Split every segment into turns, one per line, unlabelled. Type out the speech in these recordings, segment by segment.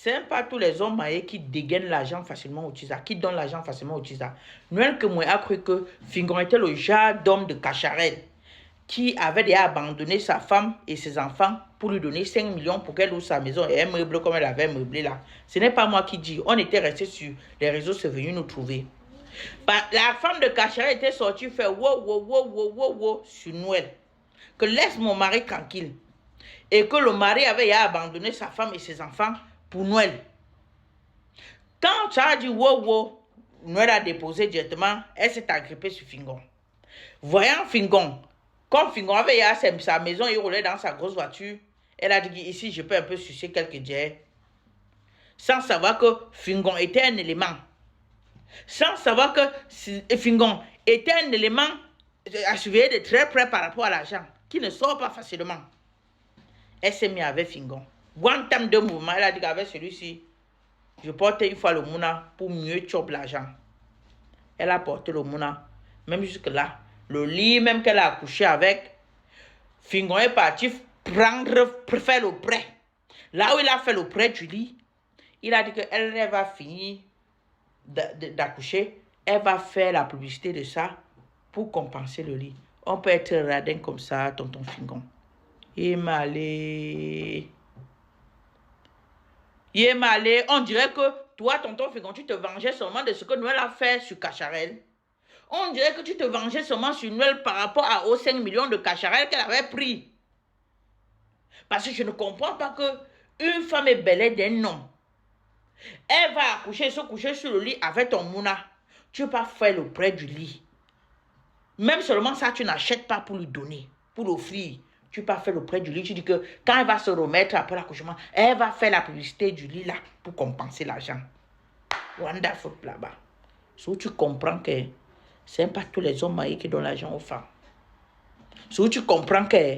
C'est pas tous les hommes mariés qui dégainent l'argent facilement au Tisa, qui donnent l'argent facilement au Tisa. Noël que moi a cru que Fingon était le genre d'homme de Cacharel qui avait déjà abandonné sa femme et ses enfants pour lui donner 5 millions pour qu'elle ouvre sa maison et un meuble comme elle avait meublé là. Ce n'est pas moi qui dis. On était resté sur les réseaux, c'est venu nous trouver. La femme de Cacharel était sortie faire wow, wow, wow, wow, wow, wow sur Noël. Que laisse mon mari tranquille. Et que le mari avait abandonné sa femme et ses enfants pour Noël. Quand tu as dit wow, wow, Noël a déposé directement, elle s'est agrippée sur Fingon. Voyant Fingon, comme Fingon avait sa maison, il roulait dans sa grosse voiture, elle a dit ici je peux un peu sucer quelques dières. Sans savoir que Fingon était un élément. Sans savoir que Fingon était un élément à surveiller de très près par rapport à l'argent, qui ne sort pas facilement. Elle s'est mise avec Fingon. One time de mouvement, elle a dit qu'avec celui-ci, je portais une fois le mouna pour mieux choper l'argent. Elle a porté le mouna, même jusque-là. Le lit même qu'elle a accouché avec, Fingon est parti faire le prêt. Là où il a fait le prêt du lit, il a dit qu'elle va finir d'accoucher, elle va faire la publicité de ça pour compenser le lit. On peut être radin comme ça, tonton Fingon. Il est malé. Il est malé. On dirait que toi, tonton Fingon, tu te vengeais seulement de ce que Noël a fait sur Cacharel. On dirait que tu te vengeais seulement sur Noël par rapport aux 5 millions de Cacharel qu'elle avait pris. Parce que je ne comprends pas que une femme est belle d'un homme. Elle va accoucher, se coucher sur le lit avec ton mouna. Tu ne peux pas faire le prêt du lit. Même seulement ça, tu n'achètes pas pour lui donner, pour l'offrir. Tu ne peux pas faire le prêt du lit. Tu dis que quand elle va se remettre après l'accouchement, elle va faire la publicité du lit là pour compenser l'argent. Wonderful là-bas. Si tu comprends que ce n'est pas tous les hommes mariés qui donnent l'argent aux femmes. Si tu comprends que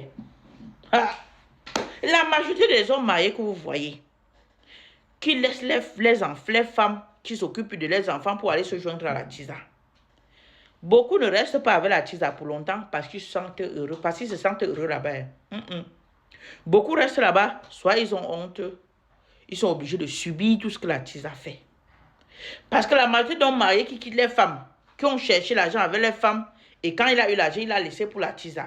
la majorité des hommes mariés que vous voyez, qui laissent les femmes qui s'occupent de leurs enfants pour aller se joindre à la Tisa. Beaucoup ne restent pas avec la Tisa pour longtemps parce qu'ils se sentent heureux, parce qu'ils se sentent heureux là-bas. Beaucoup restent là-bas, soit ils ont honte, ils sont obligés de subir tout ce que la Tisa fait. Parce que la majorité d'hommes mariés qui quittent les femmes, qui ont cherché l'argent avec les femmes, et quand il a eu l'argent, il l'a laissé pour la Tisa.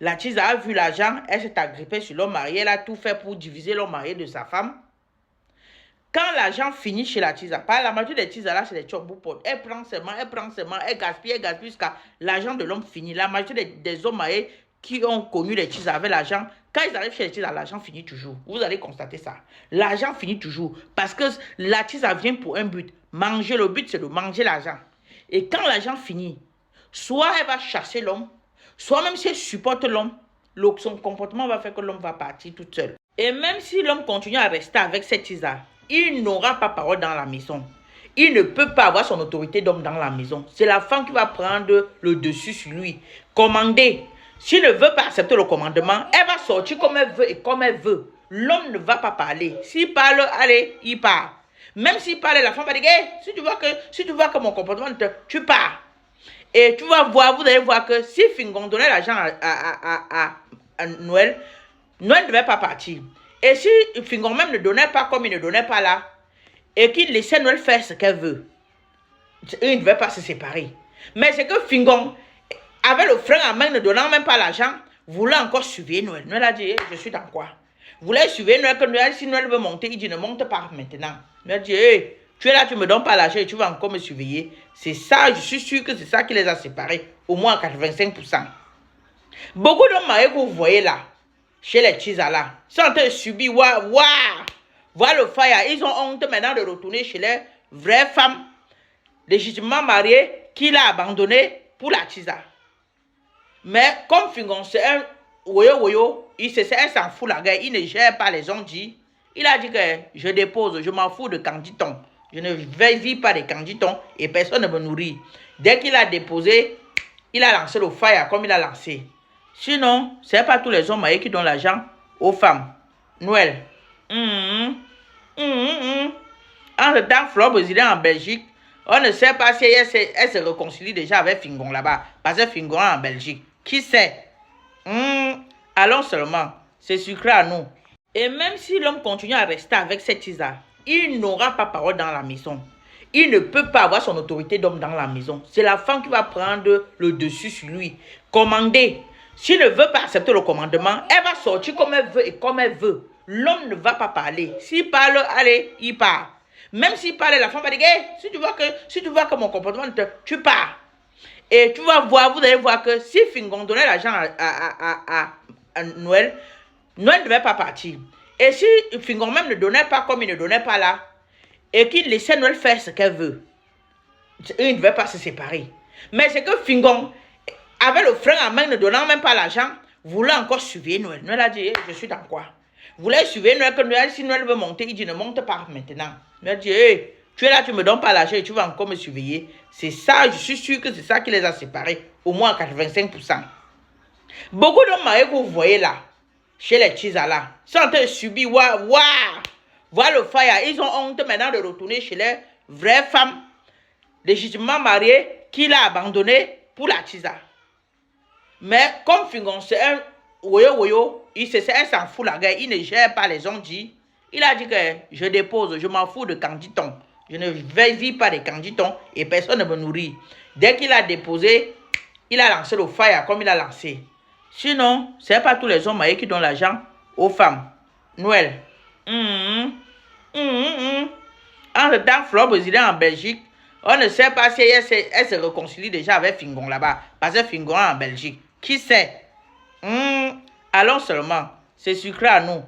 La Tisa a vu l'argent, elle s'est agrippée sur l'homme marié, elle a tout fait pour diviser l'homme marié de sa femme. Quand l'argent finit chez la Tisa, pas la majorité des Tisa là, c'est des tchoboupotes. Elle prend seulement, elle gaspille jusqu'à l'argent de l'homme finit. La majorité des hommes mariés qui ont connu les Tisa avec l'argent, quand ils arrivent chez les Tisa, l'argent finit toujours. Vous allez constater ça. L'argent finit toujours. Parce que la Tisa vient pour un but. Manger, le but c'est de manger l'argent. Et quand l'argent finit, soit elle va chasser l'homme, soit même si elle supporte l'homme, son comportement va faire que l'homme va partir toute seule. Et même si l'homme continue à rester avec cette Tisa, il n'aura pas parole dans la maison. Il ne peut pas avoir son autorité d'homme dans la maison. C'est la femme qui va prendre le dessus sur lui. Commander. S'il ne veut pas accepter le commandement, elle va sortir comme elle veut et comme elle veut. L'homme ne va pas parler. S'il parle, allez, il part. Même s'il parle, la femme va dire, hey, si tu vois que mon comportement, tu pars. Et tu vas voir, vous allez voir que si Fingon donnait l'argent à Noël, Noël ne devait pas partir. Et si Fingon même ne donnait pas comme il ne donnait pas là, et qu'il laissait Noël faire ce qu'elle veut, il ne devait pas se séparer. Mais c'est que Fingon, avec le frein à main, ne donnant même pas l'argent, voulait encore surveiller Noël. Noël a dit, hey, je suis dans quoi? Voulait surveiller Noël, que Noël, si Noël veut monter, il dit, ne monte pas maintenant. Noël dit, hey, tu es là, tu ne me donnes pas l'argent et tu vas encore me surveiller. C'est ça, je suis sûr que c'est ça qui les a séparés, au moins à 85%. Beaucoup d'hommes mariés que vous voyez là, chez les Tisa là, sont en train de subir, voilà le fire. Ils ont honte maintenant de retourner chez les vraies femmes légitimement mariées qu'il a abandonnées pour la Tisa. Mais comme Fingon, c'est un woyo, il s'en fout la gueule, il ne gère pas les ondits. Il a dit que je dépose, je m'en fous de canditon. Je ne vis pas de canditon et personne ne me nourrit. Dès qu'il a déposé, il a lancé le fire comme il a lancé. Sinon, ce n'est pas tous les hommes mariés qui donnent l'argent aux femmes. Noël. En ce temps, Flore président en Belgique, on ne sait pas si elle se réconcilie déjà avec Fingon là-bas. Parce que Fingon est en Belgique. Qui sait? Allons seulement. C'est sucré à nous. Et même si l'homme continue à rester avec cette Tisa, il n'aura pas parole dans la maison. Il ne peut pas avoir son autorité d'homme dans la maison. C'est la femme qui va prendre le dessus sur lui. Commander. S'il ne veut pas accepter le commandement, elle va sortir comme elle veut et comme elle veut. L'homme ne va pas parler. S'il parle, allez, il part. Même s'il parle, la femme va dire, hey, si tu vois que mon comportement, tu pars. Et tu vas voir, vous allez voir que si Fingon donnait l'argent à Noël, Noël ne devait pas partir. Et si Fingon même ne donnait pas comme il ne donnait pas là, et qu'il laissait Noël faire ce qu'elle veut, il ne devait pas se séparer. Mais c'est que Fingon, avec le frein à main, ne donnant même pas l'argent, voulait encore surveiller Noël. Noël a dit, je suis dans quoi? Voulait surveiller Noël, que Noël, si Noël veut monter, il dit, ne monte pas maintenant. Noël dit, hey, tu es là, tu me donnes pas l'argent et tu vas encore me surveiller. C'est ça, je suis sûr que c'est ça qui les a séparés, au moins à 85%. Beaucoup d'hommes mariés que vous voyez là, chez les Tisa là, sont en train de subir, waouh, voir le fire. Ils ont honte maintenant de retourner chez les vraies femmes légitimement mariées qu'il a abandonnées pour la Tisa. Mais comme Fingon, c'est un woyo, c'est un s'en fout la guerre, il ne gère pas les ondits. Il a dit que je dépose, je m'en fous de canditon. Je ne vis pas de canditon et personne ne me nourrit. Dès qu'il a déposé, il a lancé le fire comme il a lancé. Sinon, ce n'est pas tous les hommes mariés qui donnent l'argent aux femmes. Noël. En ce temps, Flore Brésilien en Belgique, on ne sait pas si elle se réconcilie déjà avec Fingon là-bas. Parce que Fingon est en Belgique. Qui sait? Allons seulement. C'est sucré à nous.